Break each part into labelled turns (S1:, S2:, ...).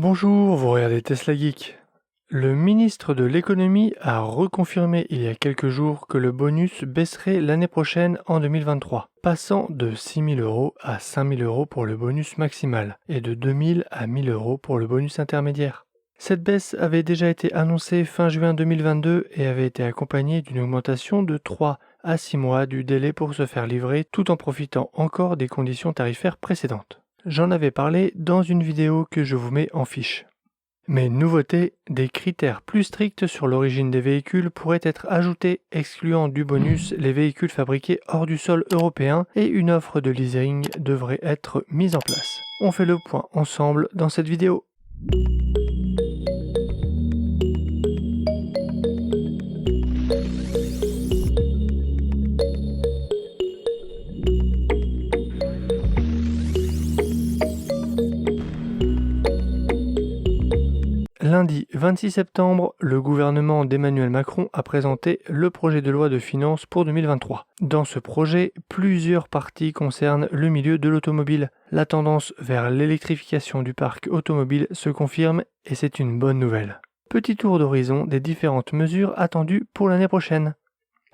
S1: Bonjour, vous regardez Tesla Geek. Le ministre de l'économie a reconfirmé il y a quelques jours que le bonus baisserait l'année prochaine en 2023, passant de 6 000 € à 5 000 € pour le bonus maximal et de 2 000 à 1 000 € pour le bonus intermédiaire. Cette baisse avait déjà été annoncée fin juin 2022 et avait été accompagnée d'une augmentation de 3 à 6 mois du délai pour se faire livrer tout en profitant encore des conditions tarifaires précédentes. J'en avais parlé dans une vidéo que je vous mets en fiche. Mais nouveauté, des critères plus stricts sur l'origine des véhicules pourraient être ajoutés, excluant du bonus les véhicules fabriqués hors du sol européen, et une offre de leasing devrait être mise en place. On fait le point ensemble dans cette vidéo. Lundi 26 septembre, le gouvernement d'Emmanuel Macron a présenté le projet de loi de finances pour 2023. Dans ce projet, plusieurs parties concernent le milieu de l'automobile. La tendance vers l'électrification du parc automobile se confirme et c'est une bonne nouvelle. Petit tour d'horizon des différentes mesures attendues pour l'année prochaine.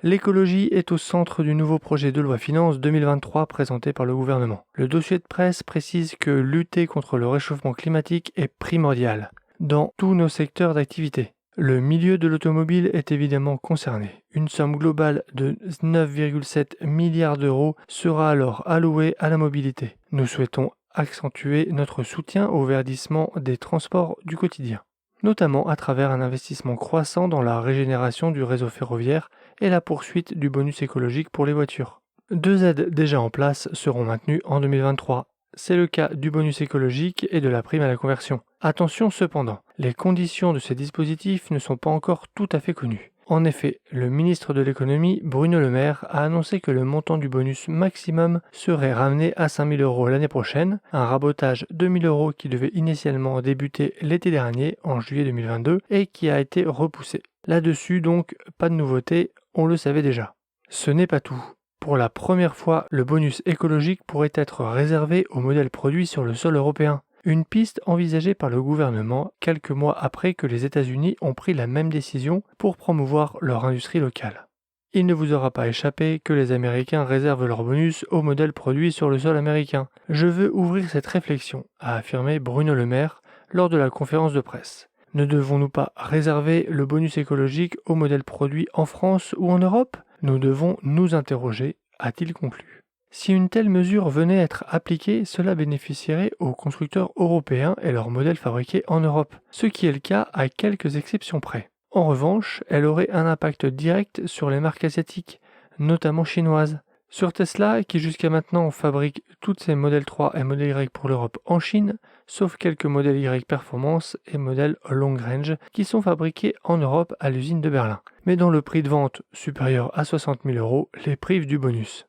S1: L'écologie est au centre du nouveau projet de loi finances 2023 présenté par le gouvernement. Le dossier de presse précise que lutter contre le réchauffement climatique est primordial dans tous nos secteurs d'activité. Le milieu de l'automobile est évidemment concerné. Une somme globale de 9,7 milliards d'euros sera alors allouée à la mobilité. Nous souhaitons accentuer notre soutien au verdissement des transports du quotidien, notamment à travers un investissement croissant dans la régénération du réseau ferroviaire et la poursuite du bonus écologique pour les voitures. 2 aides déjà en place seront maintenues en 2023. C'est le cas du bonus écologique et de la prime à la conversion. Attention cependant, les conditions de ces dispositifs ne sont pas encore tout à fait connues. En effet, le ministre de l'économie, Bruno Le Maire, a annoncé que le montant du bonus maximum serait ramené à 5 000 € l'année prochaine, un rabotage de 1 000 € qui devait initialement débuter l'été dernier, en juillet 2022, et qui a été repoussé. Là-dessus donc, pas de nouveauté, on le savait déjà. Ce n'est pas tout. Pour la première fois, le bonus écologique pourrait être réservé aux modèles produits sur le sol européen. Une piste envisagée par le gouvernement quelques mois après que les États-Unis ont pris la même décision pour promouvoir leur industrie locale. Il ne vous aura pas échappé que les Américains réservent leur bonus aux modèles produits sur le sol américain. Je veux ouvrir cette réflexion, a affirmé Bruno Le Maire lors de la conférence de presse. Ne devons-nous pas réserver le bonus écologique aux modèles produits en France ou en Europe ? Nous devons nous interroger, a-t-il conclu. Si une telle mesure venait être appliquée, cela bénéficierait aux constructeurs européens et leurs modèles fabriqués en Europe, ce qui est le cas à quelques exceptions près. En revanche, elle aurait un impact direct sur les marques asiatiques, notamment chinoises. Sur Tesla, qui jusqu'à maintenant fabrique toutes ses modèles 3 et modèles Y pour l'Europe en Chine, sauf quelques modèles Y Performance et modèles Long Range qui sont fabriqués en Europe à l'usine de Berlin, mais dont le prix de vente supérieur à 60 000 € les prive du bonus.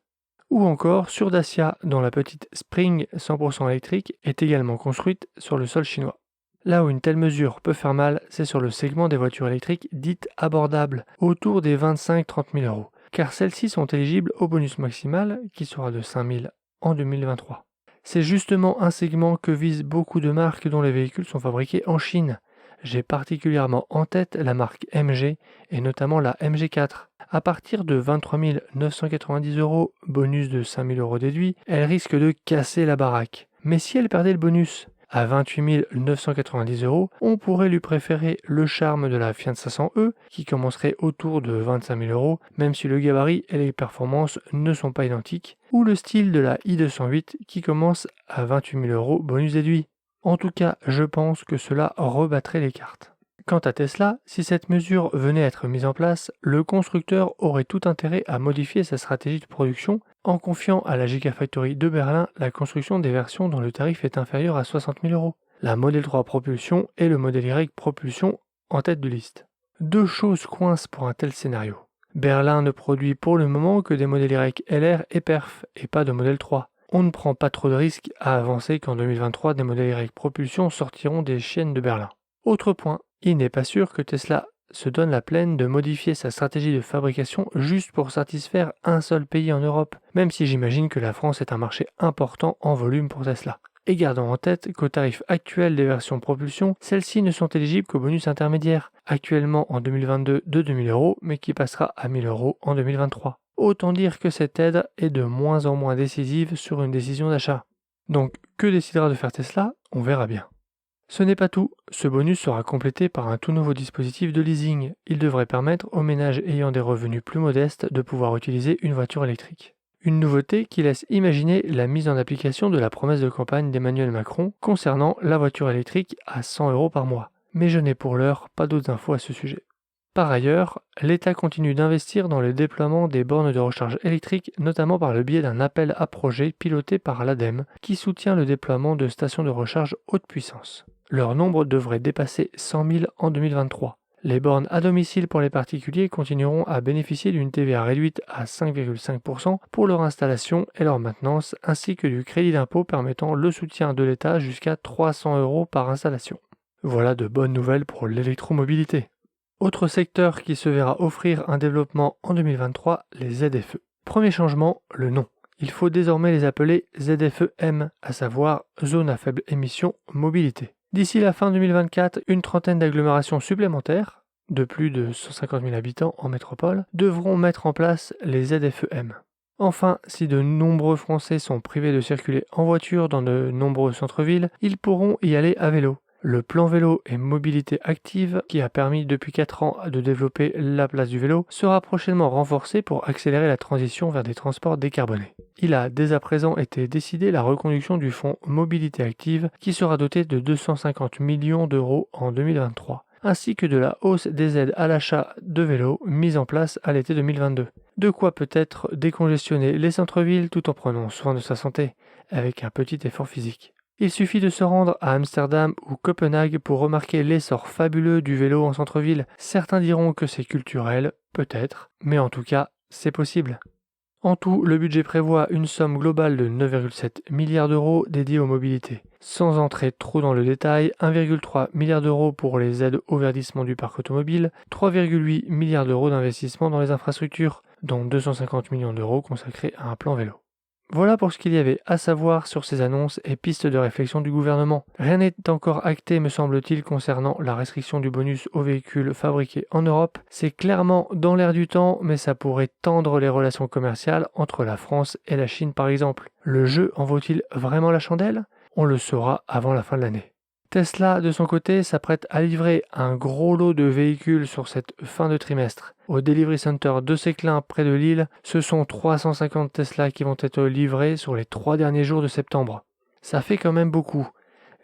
S1: Ou encore sur Dacia, dont la petite Spring 100% électrique est également construite sur le sol chinois. Là où une telle mesure peut faire mal, c'est sur le segment des voitures électriques dites abordables, autour des 25-30 000 €, car celles-ci sont éligibles au bonus maximal qui sera de 5 000 en 2023. C'est justement un segment que visent beaucoup de marques dont les véhicules sont fabriqués en Chine. J'ai particulièrement en tête la marque MG et notamment la MG4. À partir de 23 990 €, bonus de 5 000 € déduit, elle risque de casser la baraque. Mais si elle perdait le bonus à 28 990 €, on pourrait lui préférer le charme de la Fiat 500e qui commencerait autour de 25 000 €, même si le gabarit et les performances ne sont pas identiques, ou le style de la i208 qui commence à 28 000 € bonus déduit. En tout cas, je pense que cela rebattrait les cartes. Quant à Tesla, si cette mesure venait à être mise en place, le constructeur aurait tout intérêt à modifier sa stratégie de production en confiant à la Gigafactory de Berlin la construction des versions dont le tarif est inférieur à 60 000 €, la Model 3 Propulsion et le Model Y Propulsion en tête de liste. Deux choses coincent pour un tel scénario. Berlin ne produit pour le moment que des modèles Y LR et Perf, et pas de Model 3. On ne prend pas trop de risques à avancer qu'en 2023, des modèles Y Propulsion sortiront des chaînes de Berlin. Autre point, il n'est pas sûr que Tesla se donne la peine de modifier sa stratégie de fabrication juste pour satisfaire un seul pays en Europe, même si j'imagine que la France est un marché important en volume pour Tesla. Et gardons en tête qu'au tarif actuel des versions propulsion, celles-ci ne sont éligibles qu'au bonus intermédiaire, actuellement en 2022 de 2000 €, mais qui passera à 1000 € en 2023. Autant dire que cette aide est de moins en moins décisive sur une décision d'achat. Donc, que décidera de faire Tesla? On verra bien. Ce n'est pas tout, ce bonus sera complété par un tout nouveau dispositif de leasing. Il devrait permettre aux ménages ayant des revenus plus modestes de pouvoir utiliser une voiture électrique. Une nouveauté qui laisse imaginer la mise en application de la promesse de campagne d'Emmanuel Macron concernant la voiture électrique à 100 € par mois. Mais je n'ai pour l'heure pas d'autres infos à ce sujet. Par ailleurs, l'État continue d'investir dans le déploiement des bornes de recharge électrique, notamment par le biais d'un appel à projet piloté par l'ADEME, qui soutient le déploiement de stations de recharge haute puissance. Leur nombre devrait dépasser 100 000 en 2023. Les bornes à domicile pour les particuliers continueront à bénéficier d'une TVA réduite à 5,5% pour leur installation et leur maintenance, ainsi que du crédit d'impôt permettant le soutien de l'État jusqu'à 300 € par installation. Voilà de bonnes nouvelles pour l'électromobilité. Autre secteur qui se verra offrir un développement en 2023, les ZFE. Premier changement, le nom. Il faut désormais les appeler ZFE-M, à savoir Zone à faible émission mobilité. D'ici la fin 2024, une trentaine d'agglomérations supplémentaires, de plus de 150 000 habitants en métropole, devront mettre en place les ZFE-M. Enfin, si de nombreux Français sont privés de circuler en voiture dans de nombreux centres-villes, ils pourront y aller à vélo. Le plan vélo et mobilité active, qui a permis depuis 4 ans de développer la place du vélo, sera prochainement renforcé pour accélérer la transition vers des transports décarbonés. Il a dès à présent été décidé la reconduction du fonds mobilité active qui sera doté de 250 millions € en 2023, ainsi que de la hausse des aides à l'achat de vélos mise en place à l'été 2022. De quoi peut-être décongestionner les centres-villes tout en prenant soin de sa santé, avec un petit effort physique. Il suffit de se rendre à Amsterdam ou Copenhague pour remarquer l'essor fabuleux du vélo en centre-ville. Certains diront que c'est culturel, peut-être, mais en tout cas, c'est possible. En tout, le budget prévoit une somme globale de 9,7 milliards € dédiée aux mobilités. Sans entrer trop dans le détail, 1,3 milliard € pour les aides au verdissement du parc automobile, 3,8 milliards € d'investissement dans les infrastructures, dont 250 millions € consacrés à un plan vélo. Voilà pour ce qu'il y avait à savoir sur ces annonces et pistes de réflexion du gouvernement. Rien n'est encore acté, me semble-t-il, concernant la restriction du bonus aux véhicules fabriqués en Europe. C'est clairement dans l'air du temps, mais ça pourrait tendre les relations commerciales entre la France et la Chine par exemple. Le jeu en vaut-il vraiment la chandelle? On le saura avant la fin de l'année. Tesla, de son côté, s'apprête à livrer un gros lot de véhicules sur cette fin de trimestre. Au Delivery Center de Séclin, près de Lille, ce sont 350 Tesla qui vont être livrés sur les 3 derniers jours de septembre. Ça fait quand même beaucoup.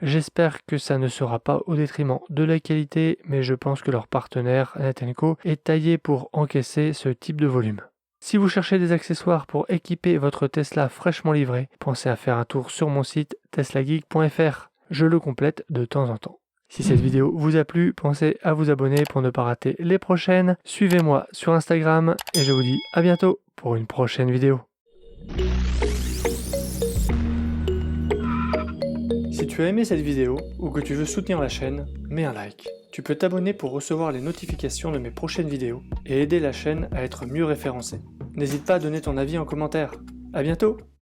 S1: J'espère que ça ne sera pas au détriment de la qualité, mais je pense que leur partenaire, Net & Co, est taillé pour encaisser ce type de volume. Si vous cherchez des accessoires pour équiper votre Tesla fraîchement livré, pensez à faire un tour sur mon site teslageek.fr. Je le complète de temps en temps. Si cette vidéo vous a plu, pensez à vous abonner pour ne pas rater les prochaines. Suivez-moi sur Instagram et je vous dis à bientôt pour une prochaine vidéo. Si tu as aimé cette vidéo ou que tu veux soutenir la chaîne, mets un like. Tu peux t'abonner pour recevoir les notifications de mes prochaines vidéos et aider la chaîne à être mieux référencée. N'hésite pas à donner ton avis en commentaire. À bientôt!